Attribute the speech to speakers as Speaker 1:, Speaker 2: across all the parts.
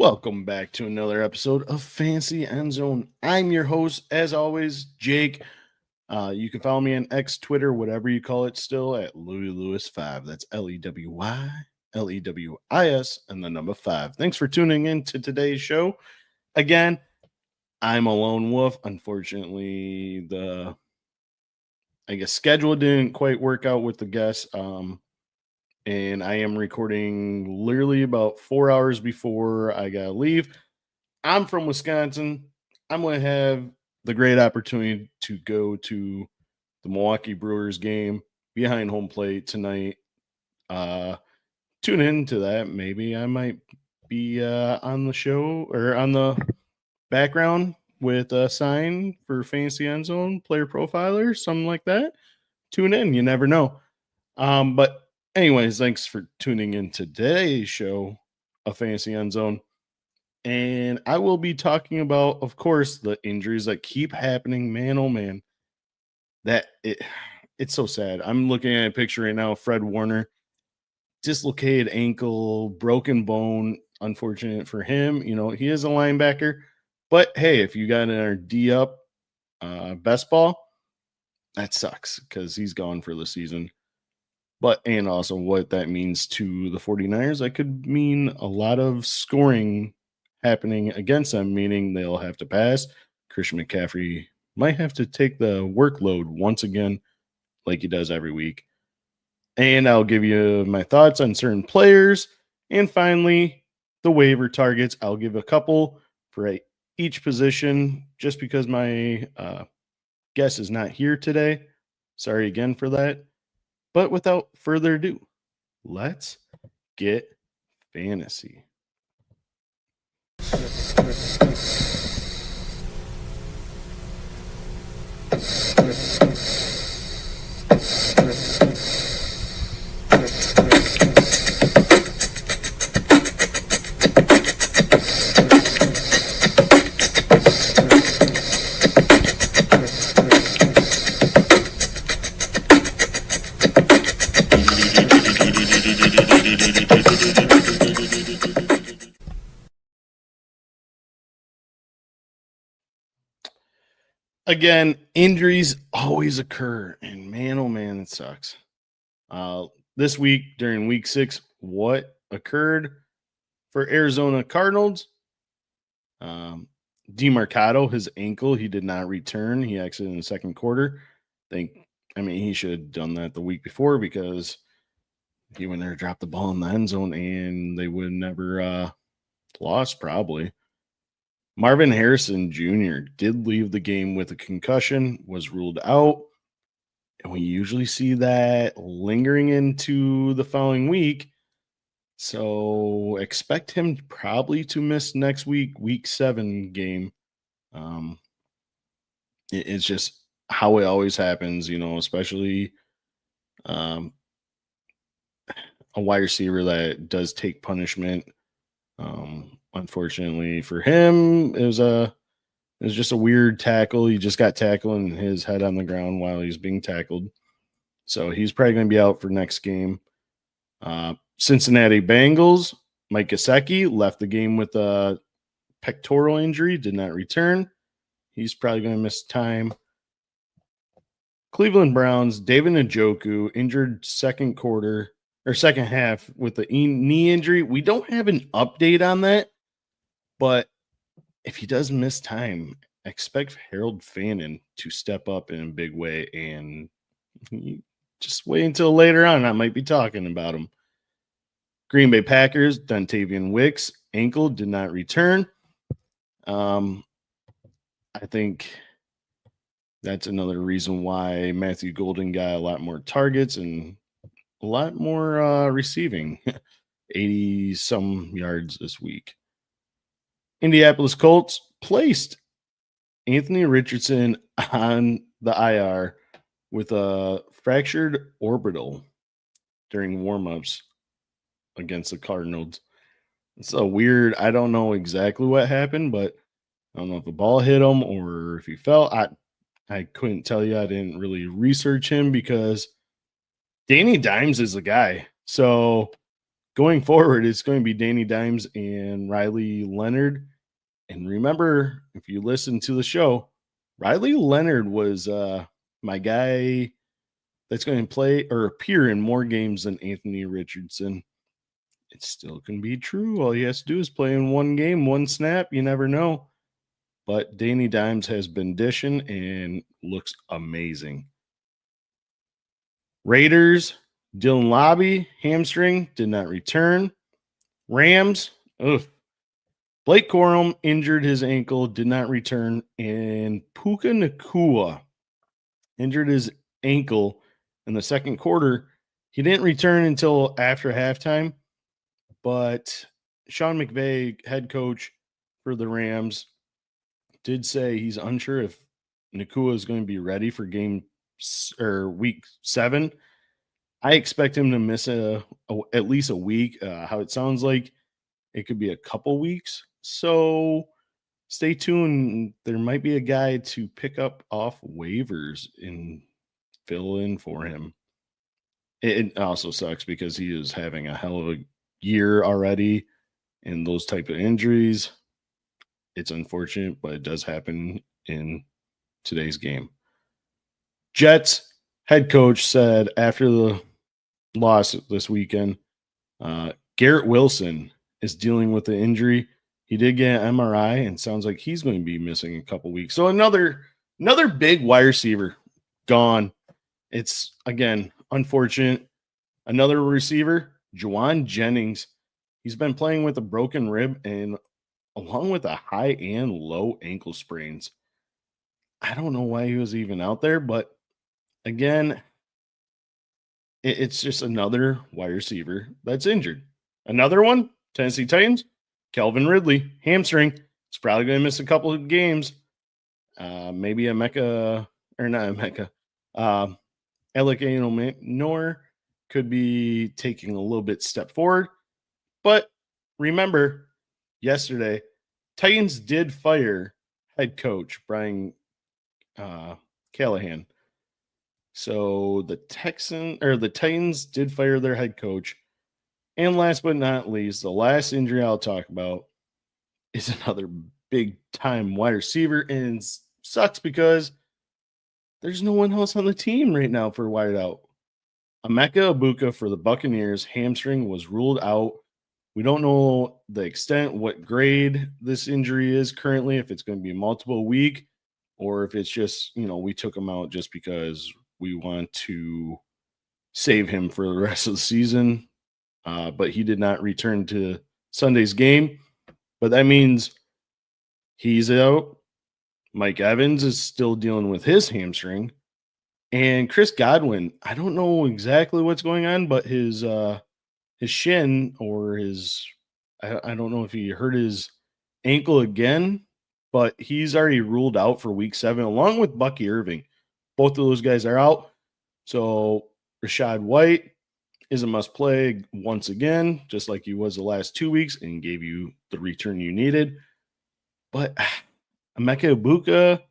Speaker 1: Welcome back to another episode of Fantasy Endzone. I'm your host, as always, Jake. You can follow me on X, Twitter, whatever you call it still, at Louis Lewis 5. That's LEWIS, and the number 5. Thanks for tuning in to today's show. Again, I'm a lone wolf. Unfortunately, the schedule didn't quite work out with the guests. And I am recording literally about 4 hours before I got to leave. I'm from Wisconsin. I'm going to have the great opportunity to go to the Milwaukee Brewers game behind home plate tonight. Tune in to that. Maybe I might be on the show or on the background with a sign for Fantasy Endzone, PlayerProfiler, something like that. Tune in. You never know. But anyways, thanks for tuning in today's show of Fantasy Endzone. And I will be talking about, of course, the injuries that keep happening. Man, oh man. It's so sad. I'm looking at a picture right now of Fred Warner. Dislocated ankle, broken bone. Unfortunate for him. You know, he is a linebacker. But hey, if you got an D up best ball, that sucks because he's gone for the season. And also what that means to the 49ers, that could mean a lot of scoring happening against them, meaning they'll have to pass. Christian McCaffrey might have to take the workload once again, like he does every week. And I'll give you my thoughts on certain players. And finally, the waiver targets. I'll give a couple for each position just because my guest is not here today. Sorry again for that. But without further ado, let's get fantasy. Again, injuries always occur, and man, oh man, it sucks. This week, during week 6, what occurred for Arizona Cardinals? DeMarcado, his ankle, he did not return. He exited in the second quarter. He should have done that the week before because he went there to drop the ball in the end zone, and they would never lost probably. Marvin Harrison Jr. did leave the game with a concussion, was ruled out. And we usually see that lingering into the following week. So expect him probably to miss next week 7 game. It's just how it always happens, you know, especially a wide receiver that does take punishment. Unfortunately for him, it was just a weird tackle. He just got tackled and his head on the ground while he's being tackled. So he's probably going to be out for next game. Cincinnati Bengals, Mike Gesicki left the game with a pectoral injury, did not return. He's probably going to miss time. Cleveland Browns, David Njoku, injured second half with the knee injury. We don't have an update on that, but if he does miss time, expect Harold Fannin to step up in a big way, and just wait until later on. I might be talking about him. Green Bay Packers, Dontavian Wicks, ankle, did not return. I think that's another reason why Matthew Golden got a lot more targets and a lot more receiving, 80-some yards this week. Indianapolis Colts placed Anthony Richardson on the IR with a fractured orbital during warmups against the Cardinals. It's a weird, I don't know exactly what happened, but I don't know if the ball hit him or if he fell. I couldn't tell you. I didn't really research him because Danny Dimes is the guy. So going forward, it's going to be Danny Dimes and Riley Leonard. And remember, if you listen to the show, Riley Leonard was my guy that's going to play or appear in more games than Anthony Richardson. It still can be true. All he has to do is play in one game, one snap. You never know. But Danny Dimes has been dishing and looks amazing. Raiders, Dylan Lobby, hamstring, did not return. Rams, Blake Corum injured his ankle, did not return. And Puka Nacua injured his ankle in the second quarter. He didn't return until after halftime. But Sean McVay, head coach for the Rams, did say he's unsure if Nacua is going to be ready for week 7. I expect him to miss at least a week. How it sounds like it could be a couple weeks. So stay tuned. There might be a guy to pick up off waivers and fill in for him. It also sucks because he is having a hell of a year already, and those type of injuries, it's unfortunate, but it does happen in today's game. Jets head coach said after the loss this weekend, Garrett Wilson is dealing with the injury. He did get an MRI and sounds like he's going to be missing a couple weeks. So another big wide receiver gone. It's, again, unfortunate. Another receiver, Juwan Jennings. He's been playing with a broken rib and along with a high and low ankle sprains. I don't know why he was even out there, but again, it's just another wide receiver that's injured. Another one, Tennessee Titans, Calvin Ridley, hamstring. He's probably going to miss a couple of games. Maybe Emeka, or not Emeka, Alec Nor could be taking a little bit step forward. But remember, yesterday, Titans did fire head coach Brian Callahan. So the Titans did fire their head coach. And last but not least, the last injury I'll talk about is another big time wide receiver. And it sucks because there's no one else on the team right now for wideout. Emeka Egbuka for the Buccaneers, hamstring was ruled out. We don't know the extent, what grade this injury is currently, if it's going to be multiple week or if it's just, we took him out just because we want to save him for the rest of the season. But he did not return to Sunday's game. But that means he's out. Mike Evans is still dealing with his hamstring. And Chris Godwin, I don't know exactly what's going on, but his shin or I don't know if he hurt his ankle again, but he's already ruled out for week 7, along with Bucky Irving. Both of those guys are out. So Rashad White is a must play once again, just like he was the last 2 weeks and gave you the return you needed. But Emeka Egbuka,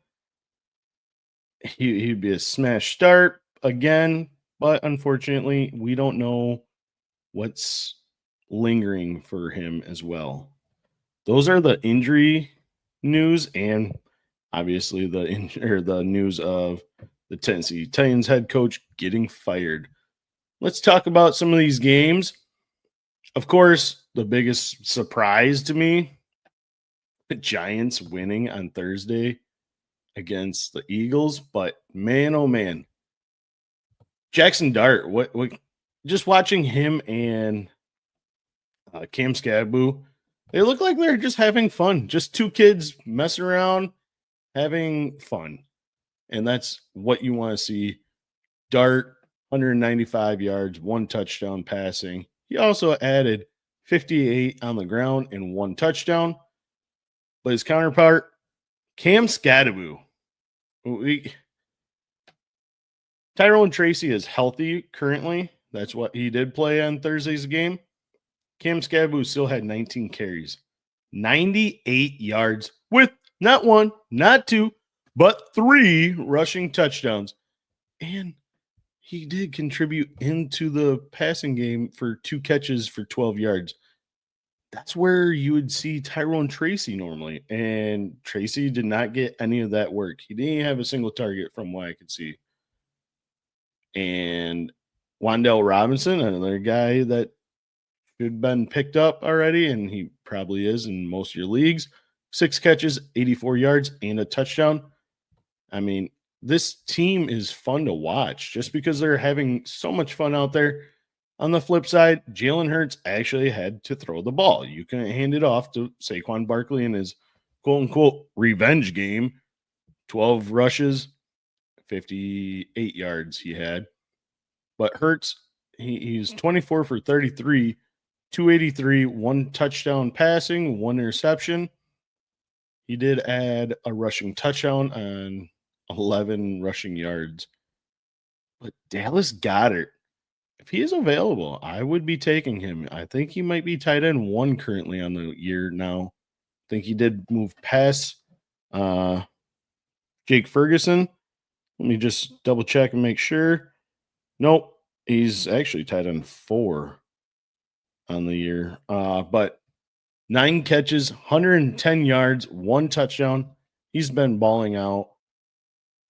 Speaker 1: he'd be a smash start again, but unfortunately, we don't know what's lingering for him as well. Those are the injury news and obviously the news of the Tennessee Titans head coach getting fired. Let's talk about some of these games. Of course, the biggest surprise to me, the Giants winning on Thursday against the Eagles, but man, oh man, Jaxson Dart, what just watching him and Cam Scaboo, they look like they're just having fun. Just two kids messing around, having fun. And that's what you want to see. Dart, 195 yards, 1 touchdown passing. He also added 58 on the ground and 1 touchdown. But his counterpart, Cam Scaboo. Tyrone Tracy is healthy currently. That's what he did play on Thursday's game. Cam Scaboo still had 19 carries, 98 yards with not 1, not 2, but 3 rushing touchdowns. And he did contribute into the passing game for 2 catches for 12 yards. That's where you would see Tyrone Tracy normally. And Tracy did not get any of that work. He didn't have a single target from what I could see. And Wan'Dale Robinson, another guy that should have been picked up already, and he probably is in most of your leagues. 6 catches, 84 yards, and a touchdown. I mean, this team is fun to watch just because they're having so much fun out there. On the flip side, Jalen Hurts actually had to throw the ball. You couldn't hand it off to Saquon Barkley in his quote-unquote revenge game. 12 rushes, 58 yards he had. But Hurts, he's 24 for 33, 283, 1 touchdown passing, 1 interception. He did add a rushing touchdown on 11 rushing yards. But Dallas Goedert, if he is available, I would be taking him. I think he might be tight end 1 currently on the year now. I think he did move past Jake Ferguson. Let me just double check and make sure. Nope, he's actually tight end 4 on the year. But 9 catches, 110 yards, 1 touchdown. He's been balling out.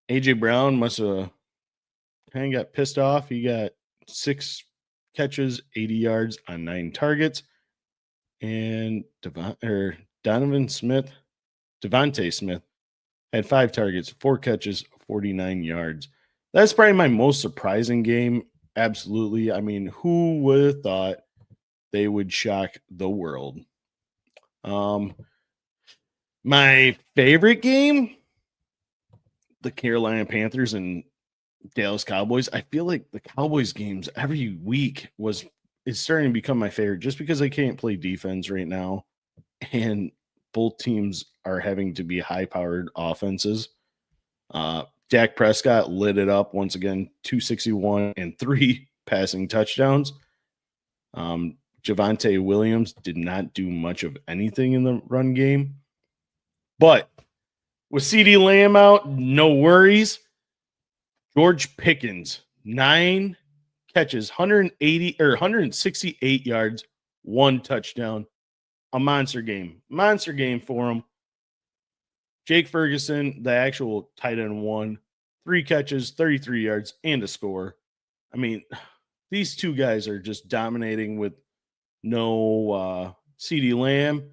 Speaker 1: AJ Brown must have kind of got pissed off. He got 6 catches, 80 yards on 9 targets. And Devontae Smith had 5 targets, 4 catches, 49 yards. That's probably my most surprising game. Absolutely. I mean, who would have thought they would shock the world? My favorite game, the Carolina Panthers and Dallas Cowboys. I feel like the Cowboys games every week is starting to become my favorite just because I can't play defense right now. And both teams are having to be high-powered offenses. Dak Prescott lit it up once again, 261 and 3 passing touchdowns. Javonte Williams did not do much of anything in the run game. But with CeeDee Lamb out, no worries. George Pickens, 9 catches, 168 yards, 1 touchdown. A monster game. Monster game for him. Jake Ferguson, the actual tight end 1, 3 catches, 33 yards, and a score. I mean, these two guys are just dominating with no CeeDee Lamb.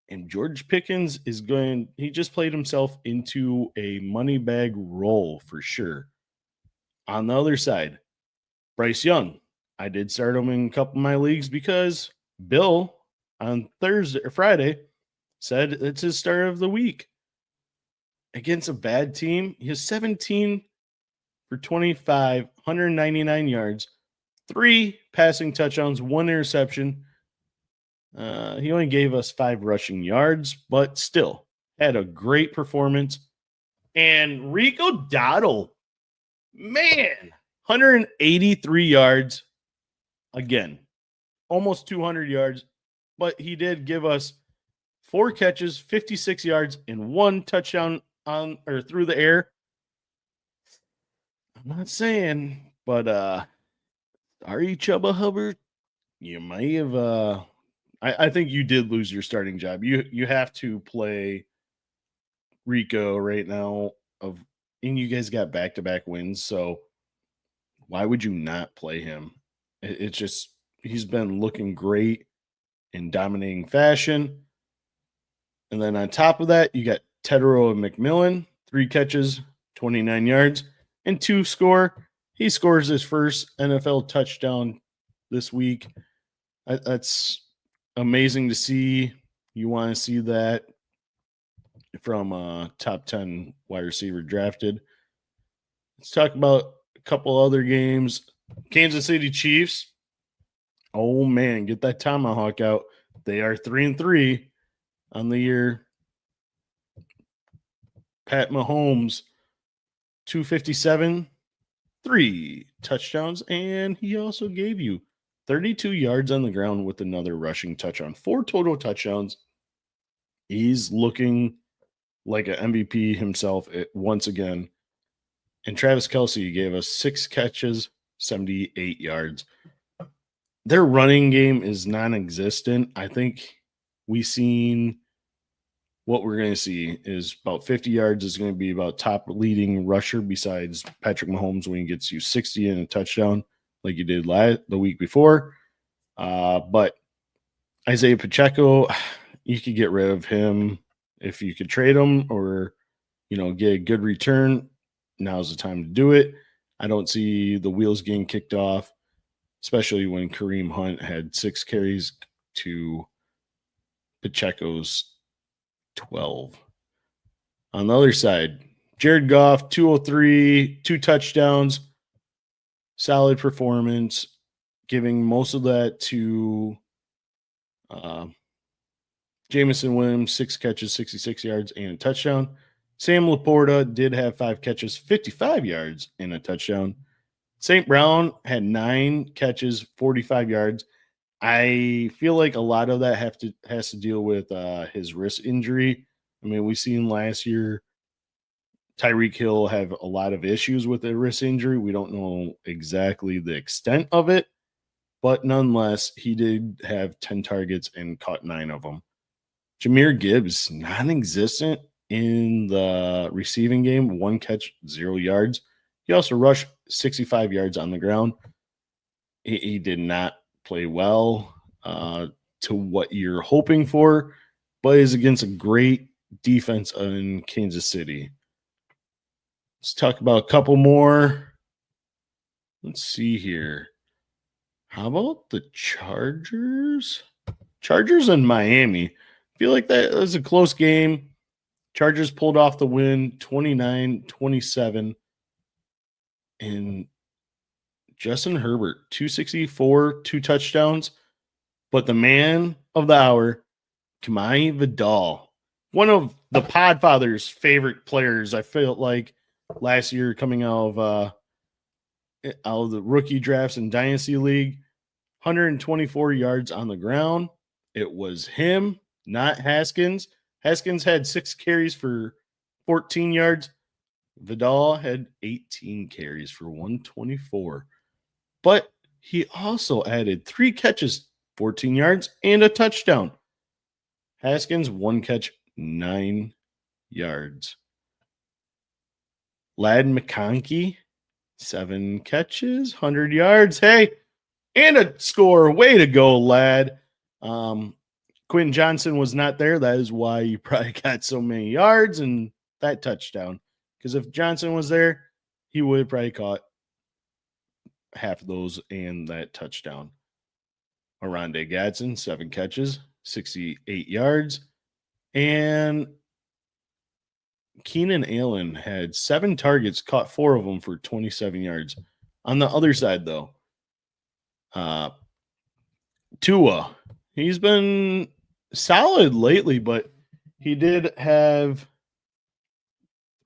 Speaker 1: And George Pickens he just played himself into a money bag role for sure. On the other side, Bryce Young. I did start him in a couple of my leagues because Bill on Friday said it's his start of the week. Against a bad team, he has 17 for 25, 199 yards, 3 passing touchdowns, 1 interception. He only gave us 5 rushing yards, but still had a great performance. And Rico Dowdle, man, 183 yards. Again, almost 200 yards, but he did give us 4 catches, 56 yards, and 1 touchdown on or through the air. I'm not saying, but are you Chubba Hubbard? You might have. I think you did lose your starting job. You have to play Rico right now. And you guys got back-to-back wins, so why would you not play him? It's just he's been looking great in dominating fashion. And then on top of that, you got Tedero and McMillan, 3 catches, 29 yards, and 2 score. He scores his first NFL touchdown this week. That's amazing to see. You want to see that from top 10 wide receiver drafted. Let's talk about a couple other games. Kansas City Chiefs. Oh, man, get that tomahawk out. They are 3-3 on the year. Pat Mahomes, 257, 3 touchdowns, and he also gave you 32 yards on the ground with another rushing touchdown. 4 total touchdowns. He's looking like an MVP himself once again. And Travis Kelce gave us 6 catches, 78 yards. Their running game is non-existent. I think we've seen what we're going to see is about 50 yards is going to be about top leading rusher besides Patrick Mahomes when he gets you 60 and a touchdown like he did the week before. But Isaiah Pacheco, you could get rid of him if you could trade him or, get a good return. Now's the time to do it. I don't see the wheels getting kicked off, especially when Kareem Hunt had 6 carries to Pacheco's 12. On the other side, Jared Goff, 203, 2 touchdowns, solid performance, giving most of that to Jameson Williams, 6 catches, 66 yards, and a touchdown. Sam Laporta did have 5 catches, 55 yards, and a touchdown. St. Brown had 9 catches, 45 yards. I feel like a lot of that has to deal with his wrist injury. I mean, we've seen last year Tyreek Hill have a lot of issues with a wrist injury. We don't know exactly the extent of it, but nonetheless, he did have 10 targets and caught 9 of them. Jahmyr Gibbs, non-existent in the receiving game, 1 catch, 0 yards. He also rushed 65 yards on the ground. He did not play well to what you're hoping for, but is against a great defense in Kansas City. Let's talk about a couple more. Let's see here. How about the Chargers? Chargers and Miami. I feel like that was a close game. Chargers pulled off the win, 29-27. And Justin Herbert, 264, 2 touchdowns. But the man of the hour, Kimani Vidal, one of the Podfather's favorite players, I felt like last year coming out of the rookie drafts in Dynasty League, 124 yards on the ground. It was him, not Haskins. Haskins had 6 carries for 14 yards. Vidal had 18 carries for 124. But he also added 3 catches, 14 yards, and a touchdown. Haskins, 1 catch, 9 yards. Ladd McConkey, 7 catches, 100 yards. Hey, and a score. Way to go, Ladd. Quentin Johnson was not there. That is why you probably got so many yards and that touchdown. Because if Johnson was there, he would have probably caught half of those and that touchdown. Oronde Gadsden, 7 catches, 68 yards. And Keenan Allen had 7 targets, caught 4 of them for 27 yards. On the other side, though, Tua, he's been solid lately, but he did have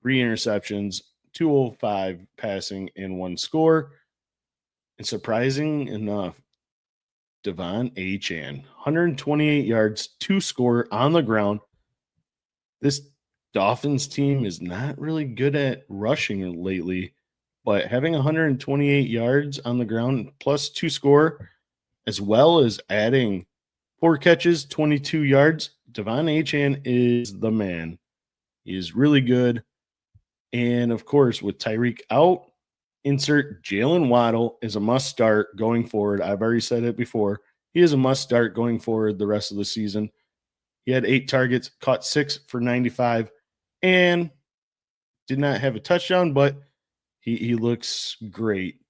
Speaker 1: 3 interceptions, 205 passing, and 1 score. And surprising enough, Devon Achane, 128 yards, 2 score on the ground. This Dolphins team is not really good at rushing lately, but having 128 yards on the ground plus 2 score, as well as adding 4 catches, 22 yards, Devon Achane is the man. He is really good. And, of course, with Tyreek out, insert Jalen Waddle is a must-start going forward. I've already said it before. He is a must-start going forward the rest of the season. He had 8 targets, caught 6 for 95, and did not have a touchdown, but he looks great.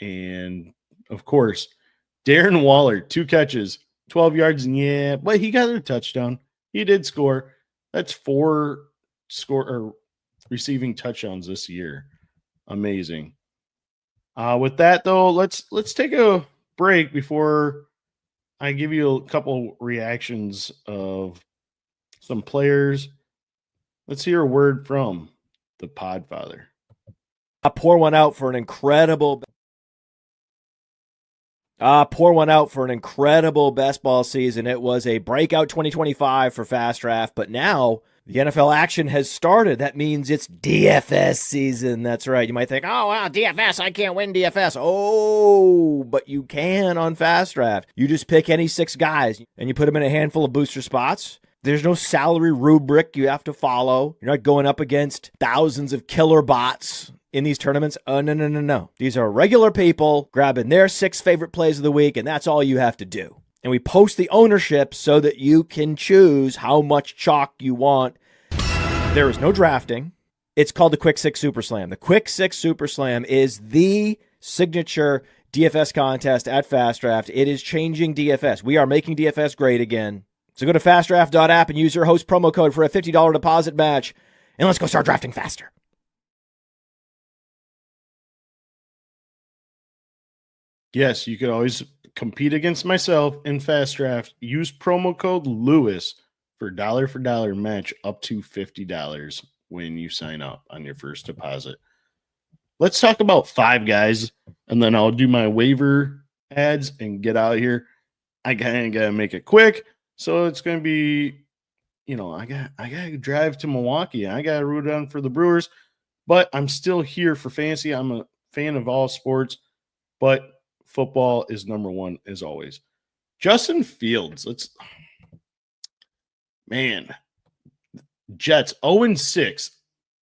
Speaker 1: And, of course, Darren Waller, 2 catches, 12 yards, and but he got a touchdown. He did score. That's 4 receiving touchdowns this year. Amazing. With that, though, let's take a break before I give you a couple reactions of some players. Let's hear a word from the Podfather.
Speaker 2: I pour one out for an incredible best ball season. It was a breakout 2025 for FastDraft, but now The NFL action has started. That means it's DFS season. That's right. You might think, oh, wow, DFS, I can't win DFS. Oh, but you can on FastDraft. You just pick any 6 guys and you put them in a handful of booster spots. There's no salary rubric you have to follow. You're not going up against thousands of killer bots in these tournaments. Oh, no. These are regular people grabbing their 6 favorite plays of the week, and that's all you have to do. And we post the ownership so that you can choose how much chalk you want. There is no drafting. It's called the Quick 6 Super Slam. The Quick 6 Super Slam is the signature DFS contest at FastDraft. It is changing DFS. We are making DFS great again. So go to fastdraft.app and use your host promo code for a $50 deposit match. And let's go start drafting faster.
Speaker 1: Yes, you could always compete against myself in FastDraft. Use promo code Lewis for dollar match up to $50 when you sign up on your first deposit. Let's talk about 5 guys, and then I'll do my waiver ads and get out of here. I kind of got to make it quick, so it's going to be, I got to drive to Milwaukee, and I got to root on for the Brewers, but I'm still here for fantasy. I'm a fan of all sports, but football is number one as always. Justin Fields. Jets 0-6.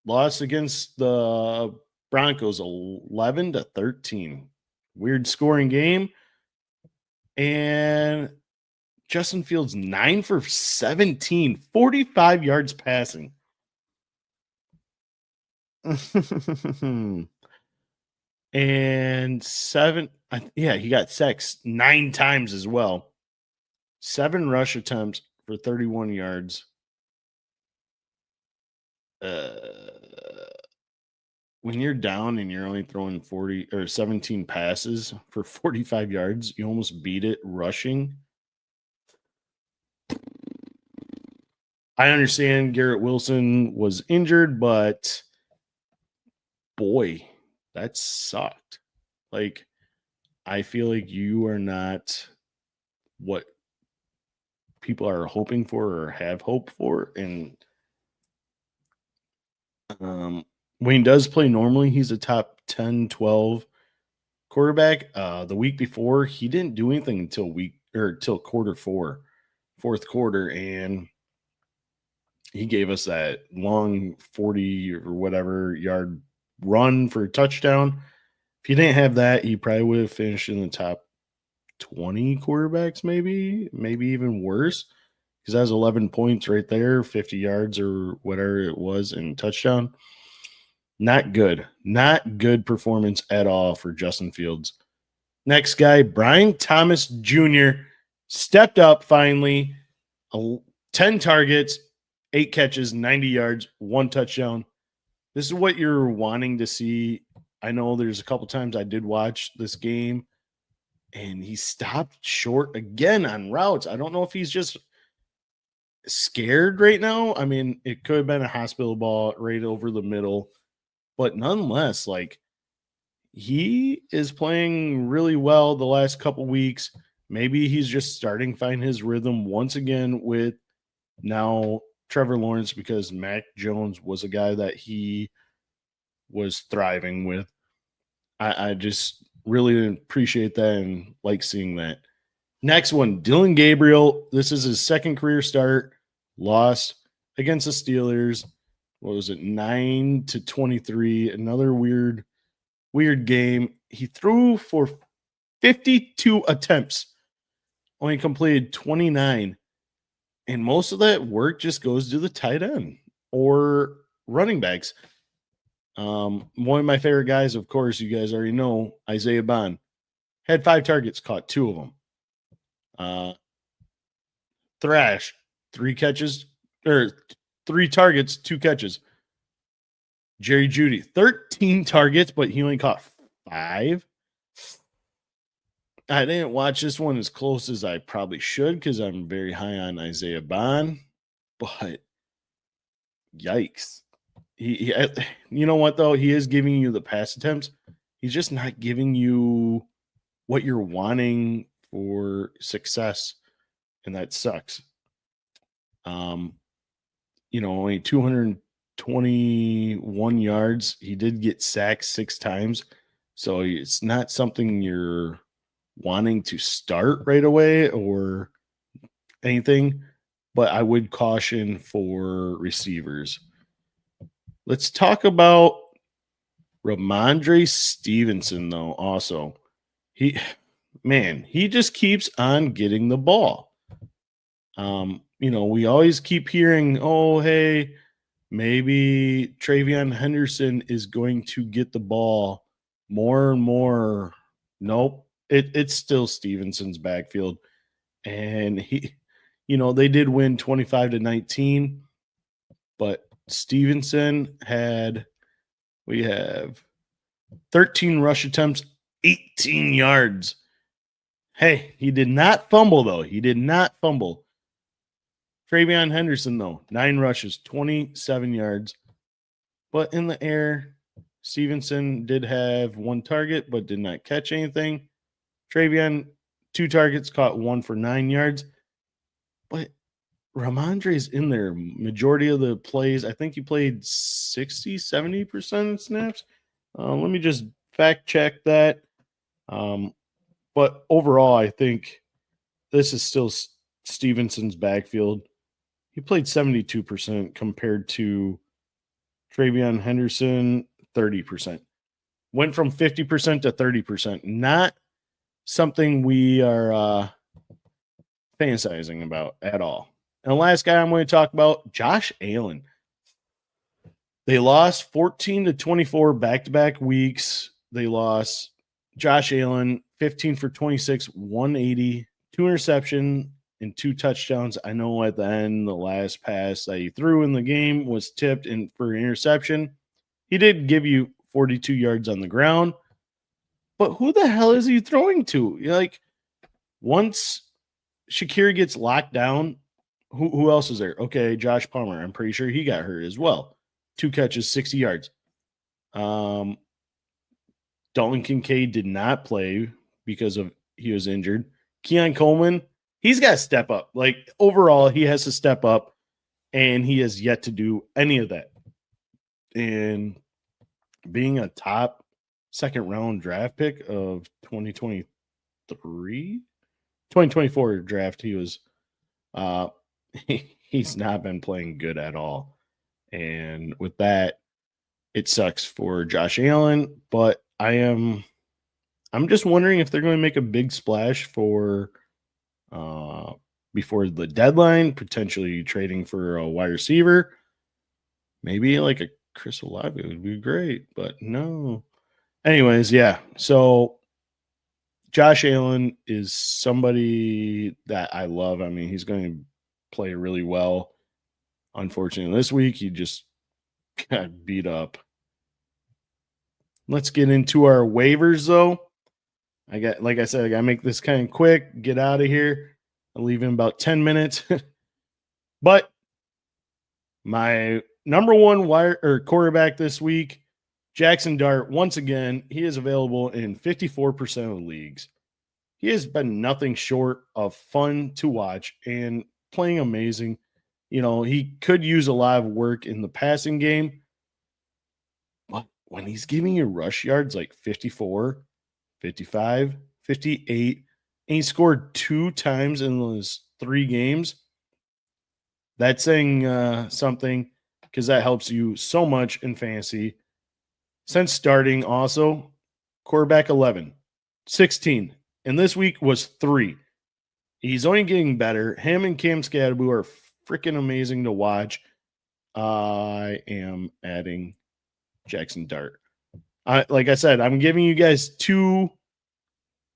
Speaker 1: Loss against the Broncos 11-13. Weird scoring game. And Justin Fields 9 for 17. 45 yards passing. And 7, he got sacked 9 times as well. 7 rush attempts for 31 yards. When you're down and you're only throwing 40 or 17 passes for 45 yards, you almost beat it rushing. I understand Garrett Wilson was injured, but boy, that sucked. Like, I feel like you are not what people are hoping for or have hoped for. And when he does play normally, he's a top 10, 12 quarterback. The week before, he didn't do anything until quarter 4, fourth quarter, and he gave us that long 40 or whatever yard run for a touchdown. If he didn't have that, he probably would have finished in the top 20 quarterbacks, maybe even worse, because that was 11 points right there, 50 yards or whatever it was in touchdown. Not good. Not good performance at all for Justin Fields. Next guy, Brian Thomas Jr. stepped up finally. 10 targets, 8 catches, 90 yards, 1 touchdown. This is what you're wanting to see. I know there's a couple times I did watch this game, and he stopped short again on routes. I don't know if he's just scared right now. I mean, it could have been a hospital ball right over the middle, but nonetheless, like, he is playing really well the last couple weeks. Maybe he's just starting to find his rhythm once again with now Trevor Lawrence, because Mac Jones was a guy that he was thriving with. I just really appreciate that and like seeing that. Next one, Dylan Gabriel. This is his second career start. Lost against the Steelers. What was it? 9-23. Another weird game. He threw for 52 attempts. Only completed 29. And most of that work just goes to the tight end or running backs. One of my favorite guys, of course, you guys already know, Isaiah Bond. Had 5 targets, caught 2 of them. Thrash, 3 catches, or 3 targets, 2 catches. Jerry Jeudy, 13 targets, but he only caught 5. I didn't watch this one as close as I probably should because I'm very high on Isaiah Bond, but yikes. He you know what, though? He is giving you the pass attempts. He's just not giving you what you're wanting for success, and that sucks. only 221 yards. He did get sacked 6 times. So it's not something you're wanting to start right away or anything, but I would caution for receivers. Let's talk about Ramondre Stevenson, though, also. He just keeps on getting the ball. We always keep hearing, oh, hey, maybe Travion Henderson is going to get the ball more and more. Nope. It's still Stevenson's backfield. And they did win 25-19, but Stevenson we have 13 rush attempts, 18 yards. Hey, he did not fumble, though. He did not fumble. Travion Henderson, though, 9 rushes, 27 yards. But in the air, Stevenson did have 1 target, but did not catch anything. Travion, 2 targets, caught 1 for 9 yards. But Ramondre's in there. Majority of the plays, I think he played 60, 70% of snaps. Let me just fact check that. But overall, I think this is still Stevenson's backfield. He played 72% compared to Travion Henderson, 30%. Went from 50% to 30%. Not something we are fantasizing about at all. And the last guy I'm going to talk about, Josh Allen. They lost 14-24 back-to-back weeks. They lost Josh Allen, 15 for 26, 180, 2 interception and 2 touchdowns. I know at the end, the last pass that he threw in the game was tipped in for interception. He did give you 42 yards on the ground. But who the hell is he throwing to? Once Shakir gets locked down, who else is there? Okay, Josh Palmer. I'm pretty sure he got hurt as well. 2 catches, 60 yards. Dalton Kincaid did not play because he was injured. Keon Coleman, he's got to step up. Overall, he has to step up, and he has yet to do any of that. And being a top second-round draft pick of 2024 draft, he was he's not been playing good at all. And with that, it sucks for Josh Allen, but I'm just wondering if they're going to make a big splash for before the deadline, potentially trading for a wide receiver. Maybe like a Chris Olave would be great, but no. Anyways, yeah. So Josh Allen is somebody that I love. I mean, he's going to play really well. Unfortunately, this week he just got beat up. Let's get into our waivers, though. Like I said, I got to make this kind of quick, get out of here. I'll leave in about 10 minutes. But my number one quarterback this week, Jaxson Dart, once again, he is available in 54% of the leagues. He has been nothing short of fun to watch and playing amazing. He could use a lot of work in the passing game, but when he's giving you rush yards like 54, 55, 58, and he scored 2 times in those 3 games, that's saying something, because that helps you so much in fantasy. Since starting, also, quarterback 11, 16, and this week was 3. He's only getting better. Him and Cam Scadaboo are freaking amazing to watch. I am adding Jaxson Dart. Like I said, I'm giving you guys 2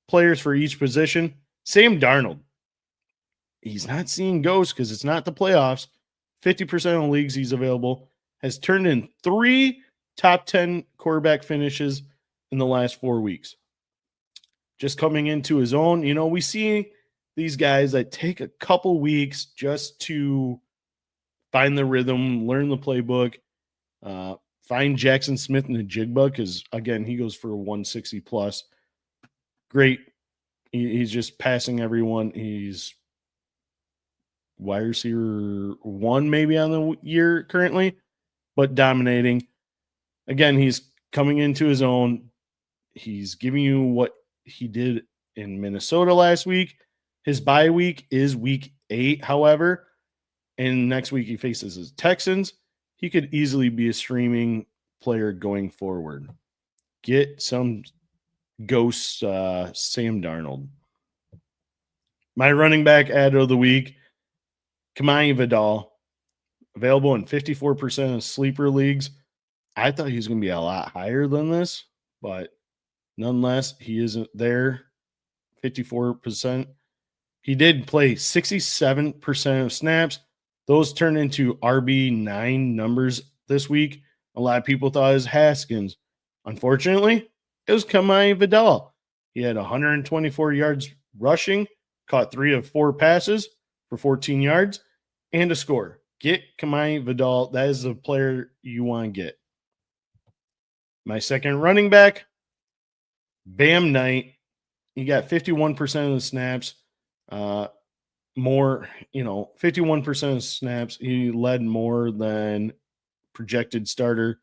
Speaker 1: players for each position. Sam Darnold. He's not seeing ghosts because it's not the playoffs. 50% of the leagues he's available. Has turned in 3 top 10 quarterback finishes in the last 4 weeks. Just coming into his own. We see these guys that take a couple weeks just to find the rhythm, learn the playbook, find Jackson Smith in the Jigba, because, again, he goes for 160 plus. Great. He's just passing everyone. He's wide receiver 1 maybe on the year currently, but dominating. Again, he's coming into his own. He's giving you what he did in Minnesota last week. His bye week is week 8, however, and next week he faces his Texans. He could easily be a streaming player going forward. Get some ghost Sam Darnold. My running back ad of the week, Kimani Vidal, available in 54% of sleeper leagues. I thought he was going to be a lot higher than this, but nonetheless, he isn't there. 54%. He did play 67% of snaps. Those turned into RB9 numbers this week. A lot of people thought it was Haskins. Unfortunately, it was Kimani Vidal. He had 124 yards rushing, caught 3 of 4 passes for 14 yards, and a score. Get Kimani Vidal. That is the player you want to get. My second running back, Bam Knight. He got 51% of the snaps. 51% of snaps. He led more than projected starter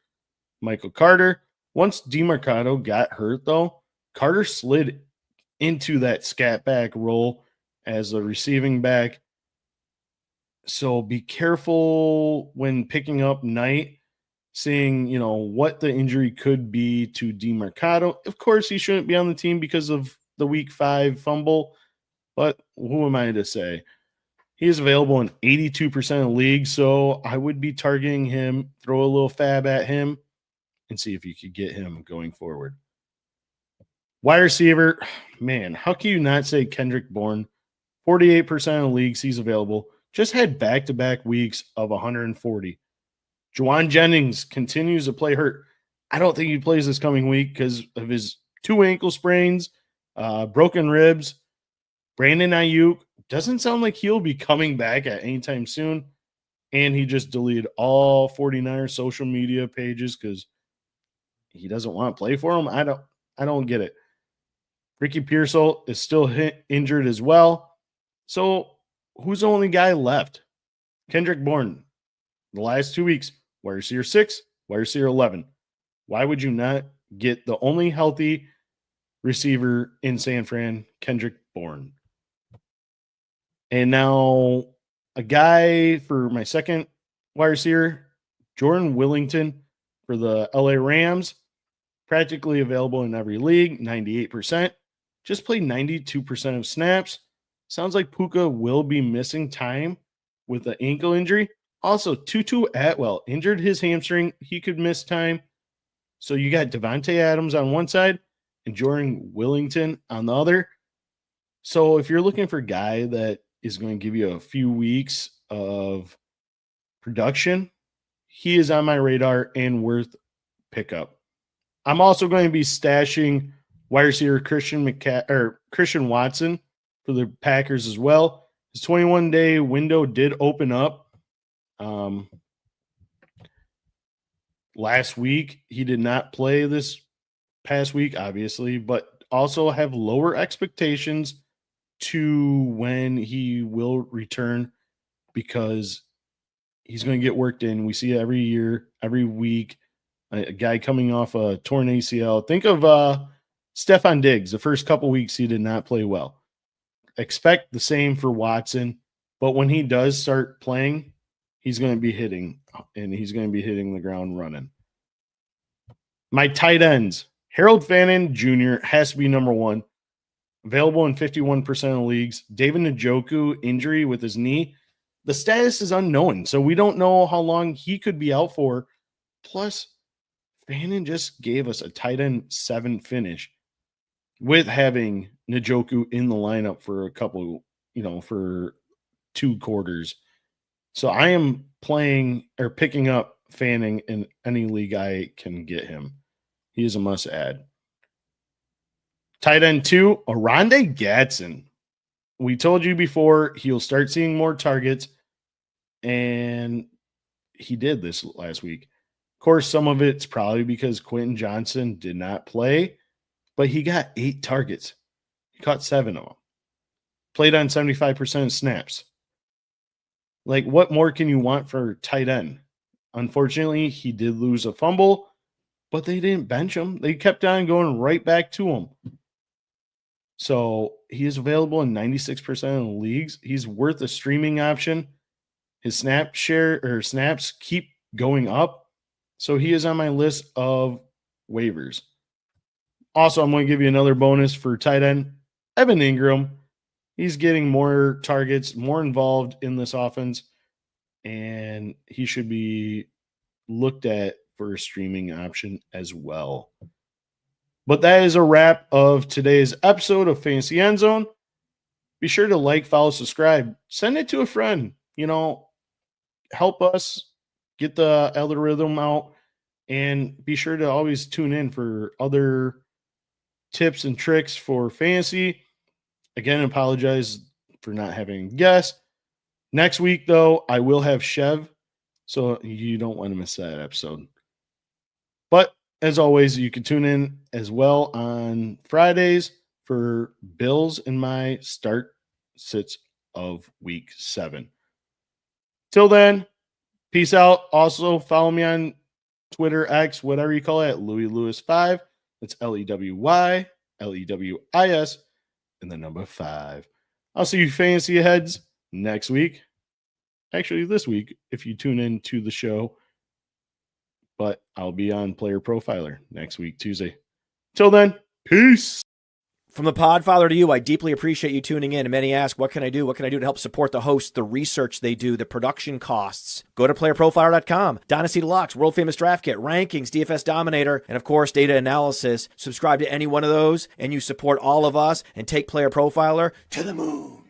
Speaker 1: Michael Carter. Once DeMarcado got hurt, though, Carter slid into that scat back role as a receiving back. So be careful when picking up Knight, seeing, what the injury could be to DeMarcado. Of course, he shouldn't be on the team because of the week 5 fumble, but who am I to say? He is available in 82% of leagues, so I would be targeting him, throw a little fab at him, and see if you could get him going forward. Wide receiver, man, how can you not say Kendrick Bourne? 48% of leagues he's available. Just had back-to-back weeks of 140. Juwan Jennings continues to play hurt. I don't think he plays this coming week because of his 2 ankle sprains, broken ribs. Brandon Ayuk doesn't sound like he'll be coming back at any time soon. And he just deleted all 49ers social media pages because he doesn't want to play for them. I don't get it. Ricky Pearsall is still injured as well. So who's the only guy left? Kendrick Bourne. The last 2 weeks, wide receiver 6, wide receiver 11. Why would you not get the only healthy receiver in San Fran, Kendrick Bourne? And now a guy for my second wide receiver, Jordan Whittington for the LA Rams. Practically available in every league, 98%. Just played 92% of snaps. Sounds like Puka will be missing time with the ankle injury. Also, Tutu Atwell injured his hamstring. He could miss time. So you got Devontae Adams on one side and Jordan Whittington on the other. So if you're looking for a guy that is going to give you a few weeks of production, he is on my radar and worth pickup. I'm also going to be stashing wide receiver Christian Watson for the Packers as well. His 21-day window did open up. Last week, he did not play this past week, obviously, but also have lower expectations to when he will return because he's going to get worked in. We see it every year, every week, a guy coming off a torn ACL. Think of Stephon Diggs. The first couple weeks, he did not play well. Expect the same for Watson, but when he does start playing, he's going to be hitting, and he's going to be hitting the ground running. My tight ends, Harold Fannin Jr. has to be number 1. Available in 51% of leagues. David Njoku injury with his knee. The status is unknown, so we don't know how long he could be out for. Plus, Fannin just gave us a tight end 7 finish with having Njoku in the lineup for a couple, for 2 quarters. So I am picking up Fanning in any league I can get him. He is a must add. Tight end 2, Oronde Gadsden. We told you before he'll start seeing more targets, and he did this last week. Of course, some of it's probably because Quentin Johnson did not play, but he got 8 targets. He caught 7 of them. Played on 75% of snaps. Like, what more can you want for tight end? Unfortunately, he did lose a fumble, but they didn't bench him. They kept on going right back to him. So he is available in 96% of the leagues. He's worth a streaming option. His snap share or snaps keep going up. So he is on my list of waivers. Also, I'm going to give you another bonus for tight end. Evan Ingram. He's getting more targets, more involved in this offense, and he should be looked at for a streaming option as well. But that is a wrap of today's episode of Fantasy Endzone. Be sure to like, follow, subscribe. Send it to a friend. Help us get the algorithm out. And be sure to always tune in for other tips and tricks for fantasy. Again, apologize for not having guests. Next week, though, I will have Chev, so you don't want to miss that episode. But as always, you can tune in as well on Fridays for Bills in my start sits of week 7. Till then, peace out. Also, follow me on Twitter, X, whatever you call it, Louis Lewis 5. That's LEWY, LEWIS, and the number 5. I'll see you fantasy heads next week. Actually, this week, if you tune in to the show. But I'll be on Player Profiler next week, Tuesday. Till then, peace.
Speaker 2: From the Podfather to you, I deeply appreciate you tuning in. And many ask, what can I do? What can I do to help support the hosts, the research they do, the production costs? Go to PlayerProfiler.com. Dynasty Deluxe, World Famous Draft Kit, Rankings, DFS Dominator, and of course, data analysis. Subscribe to any one of those, and you support all of us and take Player Profiler to the moon.